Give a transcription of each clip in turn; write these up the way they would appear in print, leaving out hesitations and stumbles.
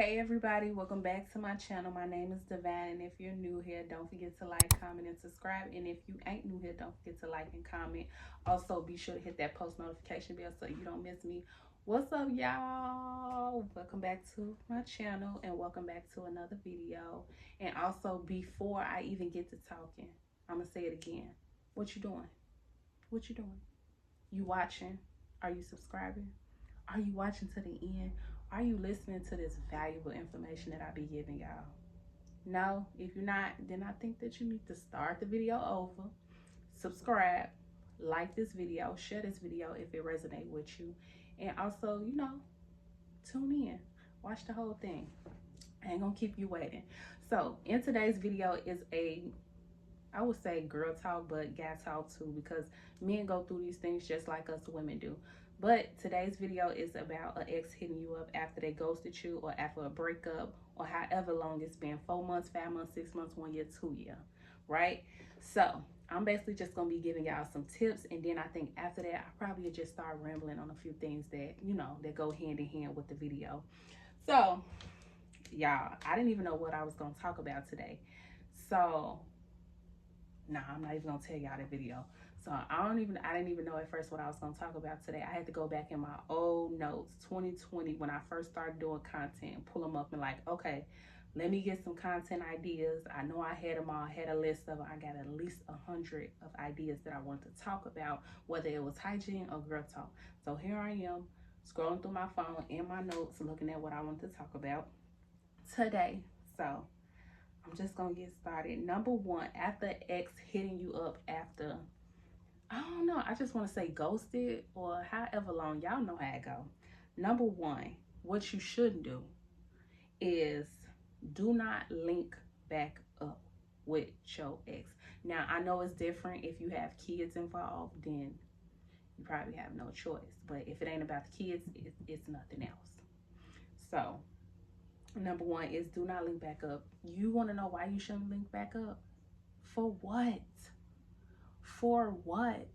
Hey everybody, welcome back to my channel. My name is Divine, and if you're new here, don't forget to like, comment, and subscribe. And if you ain't new here, don't forget to like and comment. Also, be sure to hit that post notification bell so you don't miss me. What's up, y'all? Welcome back to my channel and welcome back to another video. And also, before I even get to talking, I'm gonna say it again. What you doing? What you doing? You watching? Are you subscribing? Are you watching to the end? Are you listening to this valuable information that I be giving y'all? No, if you're not, then I think that you need to start the video over, subscribe, like this video, share this video if it resonates with you, and also, tune in, watch the whole thing. I ain't gonna keep you waiting. So in today's video is I would say girl talk, but guy talk too, because men go through these things just like us women do. But today's video is about an ex hitting you up after they ghosted you or after a breakup or however long it's been, 4 months, 5 months, 6 months, 1 year, 2 year, right? So I'm basically just gonna be giving y'all some tips, and then I think after that I probably just start rambling on a few things that that go hand in hand with the video. So y'all, I didn't even know what I was gonna talk about today. So nah, I'm not even gonna tell y'all the video. So I didn't even know at first what I was gonna talk about today. I had to go back in my old notes, 2020, when I first started doing content, pull them up and like, okay, let me get some content ideas. I know I had them all, I had a list of them. I got at least 100 of ideas that I wanted to talk about, whether it was hygiene or girl talk. So here I am, scrolling through my phone in my notes, looking at what I want to talk about today. So I'm just gonna get started. Number one, after ex hitting you up after, I don't know, I just want to say ghosted or however long, y'all know how it go. Number one, what you shouldn't do is do not link back up with your ex. Now, I know it's different if you have kids involved, then you probably have no choice. But if it ain't about the kids, it's nothing else. So number one is do not link back up. You want to know why you shouldn't link back up? For what? For what?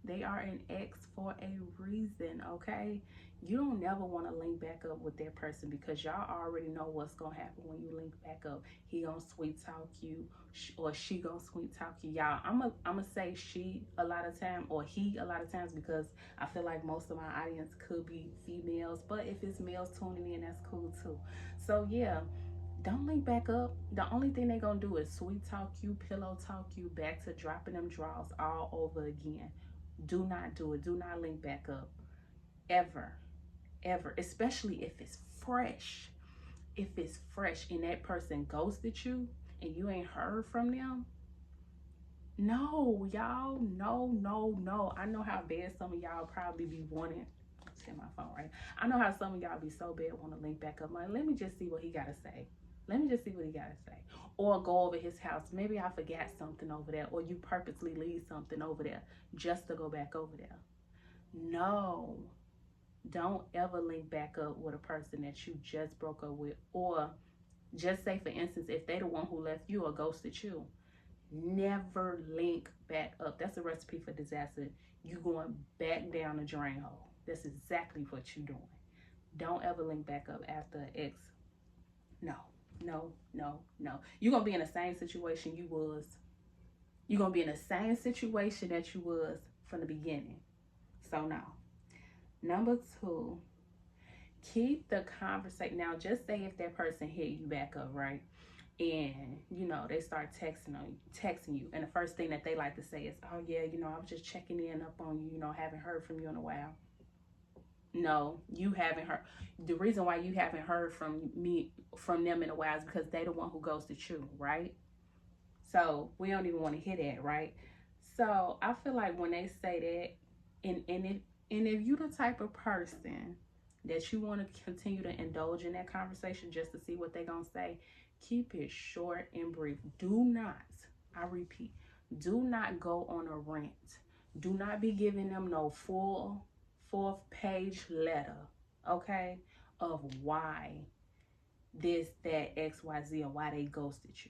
They are an ex for a reason, okay? You don't never want to link back up with that person because y'all already know what's gonna happen when you link back up. He gonna sweet talk you, or she gonna sweet talk you. Y'all, I'm a say she a lot of time or he a lot of times, because I feel like most of my audience could be females, but if it's males tuning in, that's cool too. So yeah, don't link back up. The only thing they gonna do is sweet talk you, pillow talk you back to dropping them draws all over again. Do not do it. Do not link back up. Ever. Ever. Especially if it's fresh. If it's fresh and that person ghosted you and you ain't heard from them. No, y'all. No, no, no. I know how bad some of y'all probably be wanting. Let's get my phone right. I know how some of y'all be so bad want to link back up. Like, let me just see what he gotta say. Let me just see what he got to say. Or go over his house. Maybe I forgot something over there. Or you purposely leave something over there just to go back over there. No. Don't ever link back up with a person that you just broke up with. Or just say, for instance, if they the one who left you or ghosted you. Never link back up. That's a recipe for disaster. You going back down the drain hole. That's exactly what you're doing. Don't ever link back up after an ex. No. No, no, no. You're going to be in the same situation you was. You're going to be in the same situation that you was from the beginning. So no. Number two, keep the conversation. Now, just say if that person hit you back up, right? And, they start texting you. And the first thing that they like to say is, oh, yeah, I was just checking in up on you, haven't heard from you in a while. No, you haven't heard. The reason why you haven't heard from them in a while is because they the one who goes to you, right? So we don't even want to hear that, right? So I feel like when they say that, and if you the type of person that you want to continue to indulge in that conversation just to see what they're gonna say, keep it short and brief. Do not, I repeat, do not go on a rant. Do not be giving them no full 4th-page letter, okay, of why this, that, XYZ, or why they ghosted you.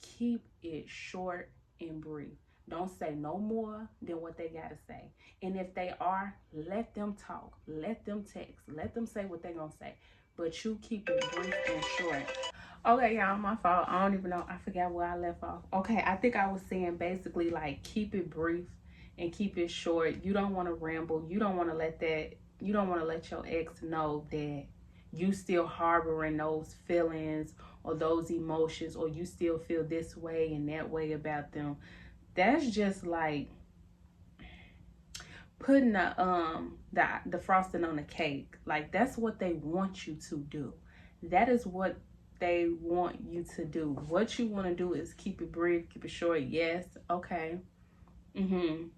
Keep it short and brief. Don't say no more than what they gotta say. And if they are, let them talk. Let them text. Let them say what they're gonna say. but you keep it brief and short. Okay, y'all, my fault. I don't even know. I forgot where I left off. Okay, I think I was saying basically like keep it brief and keep it short. You don't want to ramble. You don't want to let that, you don't want to let your ex know that you still harboring those feelings or those emotions, or you still feel this way and that way about them. That's just like putting the frosting on the cake. Like that's what they want you to do. That is what they want you to do. What you want to do is keep it brief, keep it short. Yes, okay. You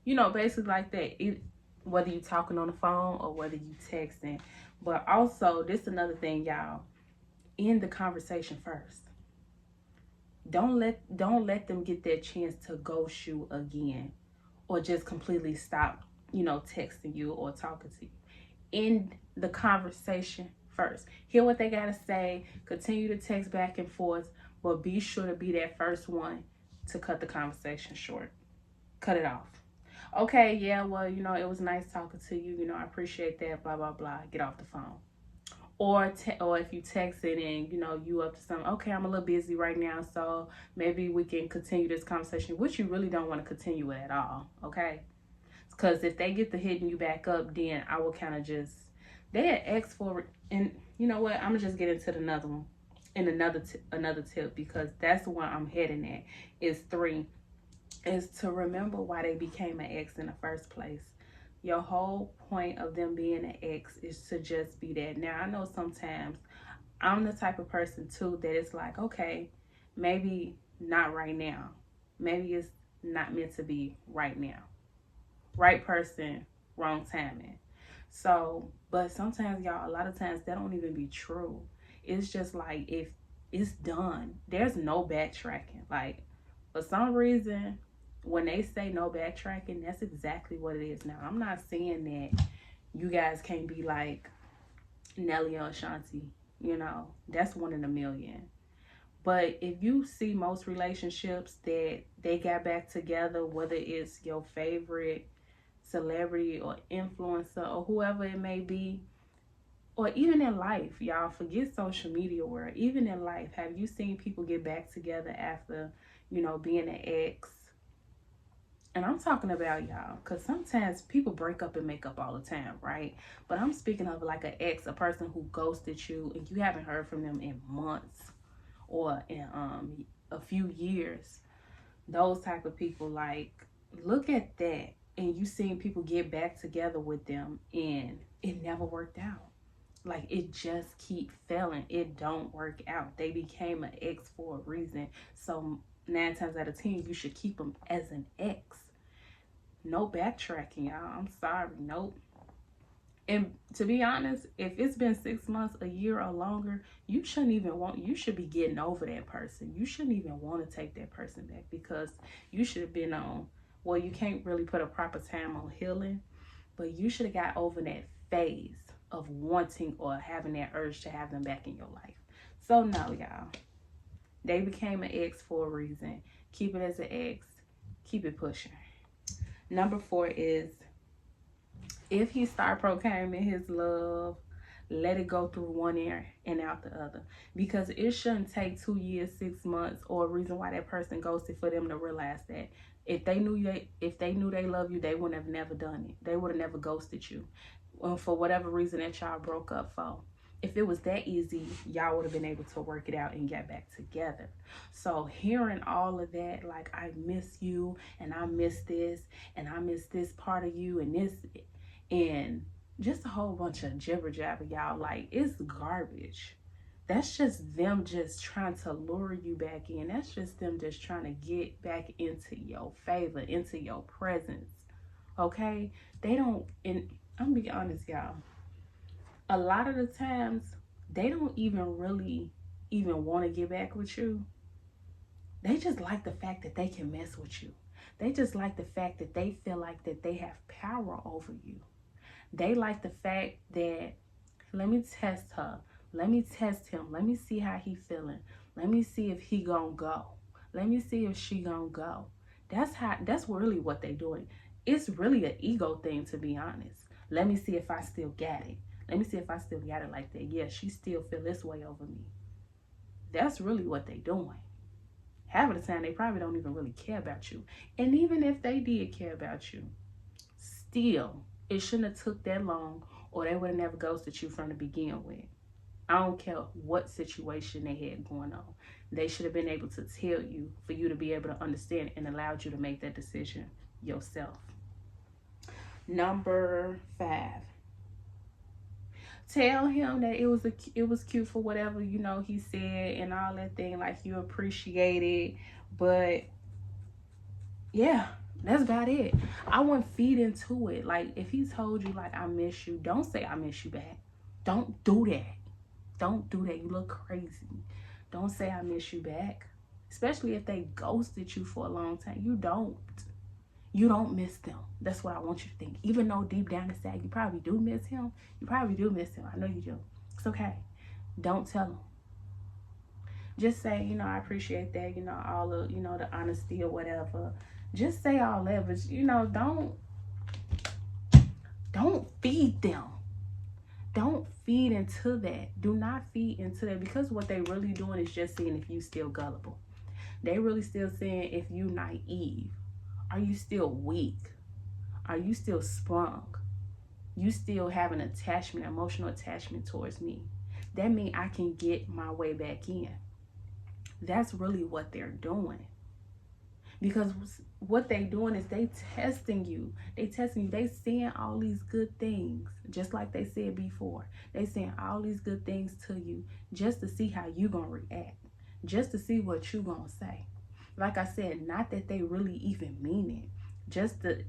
know, basically like that. Whether you talking on the phone or whether you texting. But also, this another thing, y'all. End the conversation first. Don't let them get that chance to ghost you again, or just completely stop, texting you or talking to you. End the conversation first. Hear what they gotta say. Continue to text back and forth, but be sure to be that first one to cut the conversation short. Cut it off. Okay, yeah, well, it was nice talking to you. I appreciate that. Blah blah blah. Get off the phone. Or if you text it and you up to something, okay, I'm a little busy right now, so maybe we can continue this conversation, which you really don't want to continue it at all, okay? Because if they get to hitting you back up, then I will kind of just, they had asked for, and you know what, I'm gonna just get into another one, and another tip, because that's the one I'm heading at. Is 3, is to remember why they became an ex in the first place. Your whole point of them being an ex is to just be that. Now, I know sometimes I'm the type of person too that it's like, okay, maybe not right now. Maybe it's not meant to be right now. Right person, wrong timing. So, but sometimes, y'all, a lot of times that don't even be true. It's just like, if it's done, there's no backtracking. Like, for some reason, when they say no backtracking, that's exactly what it is. Now, I'm not saying that you guys can't be like Nelly or Ashanti. That's one in a million. But if you see most relationships that they got back together, whether it's your favorite celebrity or influencer or whoever it may be, or even in life, y'all, forget social media world. Even in life, have you seen people get back together after, being an ex? And I'm talking about, y'all, because sometimes people break up and make up all the time, right? But I'm speaking of like an ex, a person who ghosted you and you haven't heard from them in months or in a few years. Those type of people, like, look at that. And you seen people get back together with them and it never worked out. Like, it just keep failing. It don't work out. They became an ex for a reason. So 9 times out of 10, you should keep them as an ex. No backtracking, y'all. I'm sorry. Nope. And to be honest, if it's been 6 months, a year or longer, you should be getting over that person. You shouldn't even want to take that person back, because you should have been on, well, you can't really put a proper time on healing, but you should have got over that phase of wanting or having that urge to have them back in your life. So no, y'all. They became an ex for a reason. Keep it as an ex. Keep it pushing. Number 4 is, if he start proclaiming his love, let it go through one ear and out the other. Because it shouldn't take 2 years, 6 months, or a reason why that person ghosted for them to realize that. If they knew they love you, they would have never done it. They would have never ghosted you. For whatever reason that y'all broke up for. If it was that easy, y'all would have been able to work it out and get back together. So hearing all of that, like, I miss you and I miss this and I miss this part of you and this, and just a whole bunch of jibber jabber, y'all, like, it's garbage. That's just them just trying to lure you back in. That's just them just trying to get back into your favor, into your presence. Okay? They don't, and I'm gonna be honest, y'all. A lot of the times, they don't even really even want to get back with you. They just like the fact that they can mess with you. They just like the fact that they feel like that they have power over you. They like the fact that, let me test her. Let me test him. Let me see how he feeling. Let me see if he gonna go. Let me see if she gonna go. That's really what they doing. It's really an ego thing, to be honest. Let me see if I still got it. Let me see if I still got it like that. Yeah, she still feel this way over me. That's really what they doing. Half of the time, they probably don't even really care about you. And even if they did care about you, still, it shouldn't have took that long, or they would have never ghosted you from the beginning with. I don't care what situation they had going on. They should have been able to tell you for you to be able to understand and allowed you to make that decision yourself. Number 5. Tell him that it was cute for whatever, you know, he said and all that thing, like you appreciate it. But yeah, that's about it. I wouldn't feed into it. Like, if he told you, like, I miss you, don't say I miss you back. Don't do that. Don't do that. You look crazy. Don't say I miss you back. Especially if they ghosted you for a long time. You don't miss them. That's what I want you to think. Even though deep down inside you probably do miss him. You probably do miss him. I know you do. It's okay. Don't tell him. Just say, you know, I appreciate that, you know, all of, you know, the honesty or whatever. Just say all that, but, you know, don't feed them. Don't feed into that. Do not feed into that, because what they really doing is just seeing if you still gullible. They really still saying if you naive. Are you still weak? Are you still sprung? You still have an attachment, emotional attachment towards me. That means I can get my way back in. That's really what they're doing. Because what they doing is they testing you. They testing you. They saying all these good things, just like they said before. They saying all these good things to you just to see how you gonna react, just to see what you gonna say. Like I said, not that they really even mean it. Just to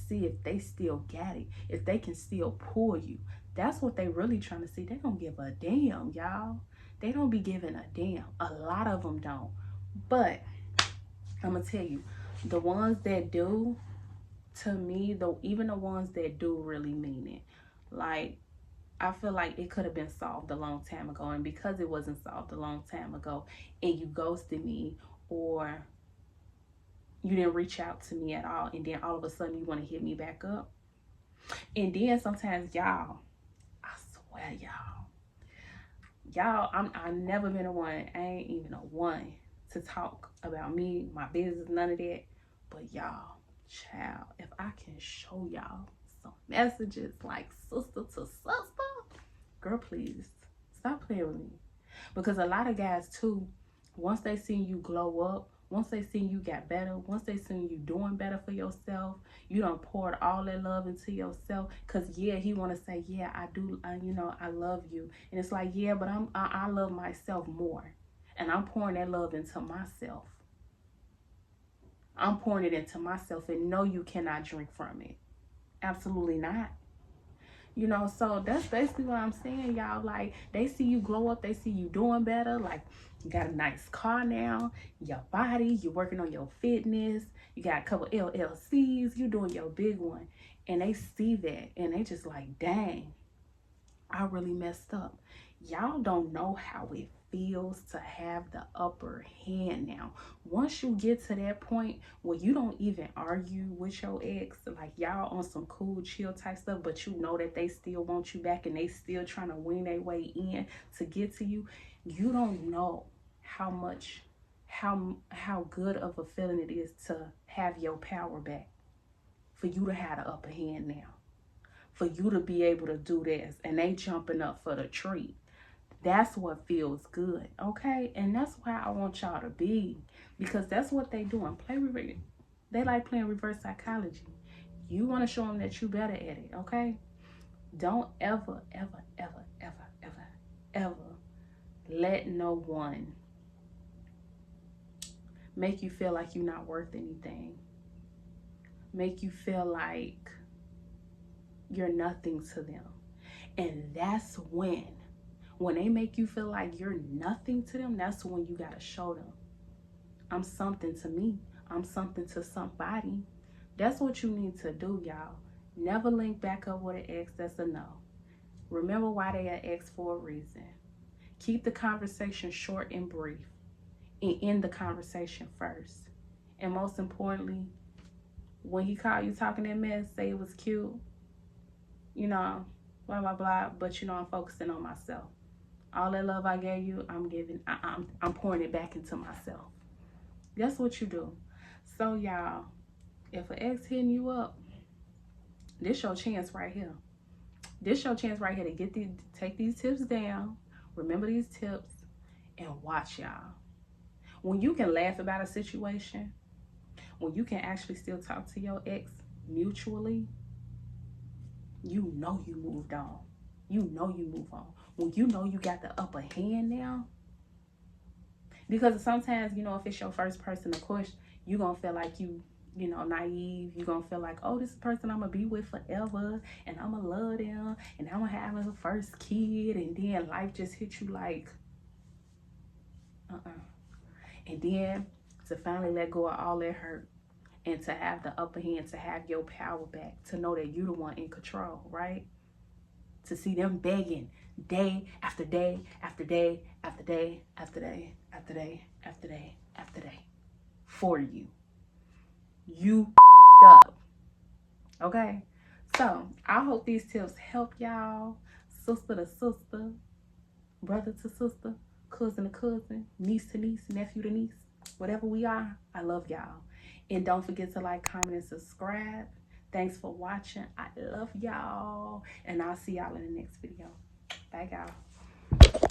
see if they still got it, if they can still pull you. That's what they really trying to see. They don't give a damn, y'all. They don't be giving a damn. A lot of them don't. But I'm gonna tell you, the ones that do, to me, though, even the ones that do really mean it. Like, I feel like it could have been solved a long time ago, and because it wasn't solved a long time ago, and you ghosted me, or you didn't reach out to me at all, and then all of a sudden you want to hit me back up. And then sometimes, y'all, I swear, I've never been a one. I ain't even a one to talk about me, my business, none of that. But y'all, child, if I can show y'all some messages like sister to sister, girl, please stop playing with me. Because a lot of guys too, once they see you glow up, once they see you got better, once they see you doing better for yourself, you done poured all that love into yourself. Because yeah, he want to say, yeah, I do, you know, I love you. And it's like, yeah, but I love myself more. And I'm pouring that love into myself. I'm pouring it into myself, and no, you cannot drink from it. Absolutely not. You know, so that's basically what I'm saying, y'all. Like, they see you glow up, they see you doing better. Like, you got a nice car now, your body, you're working on your fitness, you got a couple LLCs, you doing your big one. And they see that, and they just like, dang, I really messed up. Y'all don't know how it feels to have the upper hand now. Once you get to that point where you don't even argue with your ex, like y'all on some cool, chill type stuff, but you know that they still want you back and they still trying to wing their way in to get to you, you don't know how much, how good of a feeling it is to have your power back, for you to have the upper hand now, for you to be able to do this, and they jumping up for the treat. That's what feels good, okay? And that's why I want y'all to be, because that's what they doing. They like playing reverse psychology. You want to show them that you better at it, okay? Don't ever, ever, ever, ever, ever, ever let no one make you feel like you're not worth anything. Make you feel like you're nothing to them. And that's when they make you feel like you're nothing to them, that's when you got to show them, I'm something to me. I'm something to somebody. That's what you need to do, y'all. Never link back up with an ex that's a no. Remember why they are ex for a reason. Keep the conversation short and brief, and end the conversation first. And most importantly, when he called you talking that mess, say it was cute. You know, blah, blah, blah. But, you know, I'm focusing on myself. All that love I gave you, I'm pouring it back into myself. That's what you do. So, y'all, if an ex hitting you up, this your chance right here. This your chance right here to take these tips down. Remember these tips and watch, y'all. When you can laugh about a situation, when you can actually still talk to your ex mutually, you know you moved on. You know you move on. When you know you got the upper hand now, because sometimes, you know, if it's your first person, of course, you're going to feel like you know, naive. You're going to feel like, oh, this person I'm going to be with forever, and I'm going to love them, and I'm going to have a first kid, and then life just hits you like, And then to finally let go of all that hurt and to have the upper hand, to have your power back, to know that you're the one in control, right? To see them begging day after day after day after day after day after day after day after day for you. You up. Okay? So I hope these tips help y'all. Sister to sister, brother to sister, cousin to cousin, niece to niece, nephew to niece, whatever we are, I love y'all. And don't forget to like, comment, and subscribe. Thanks for watching. I love y'all. And I'll see y'all in the next video. Bye, y'all.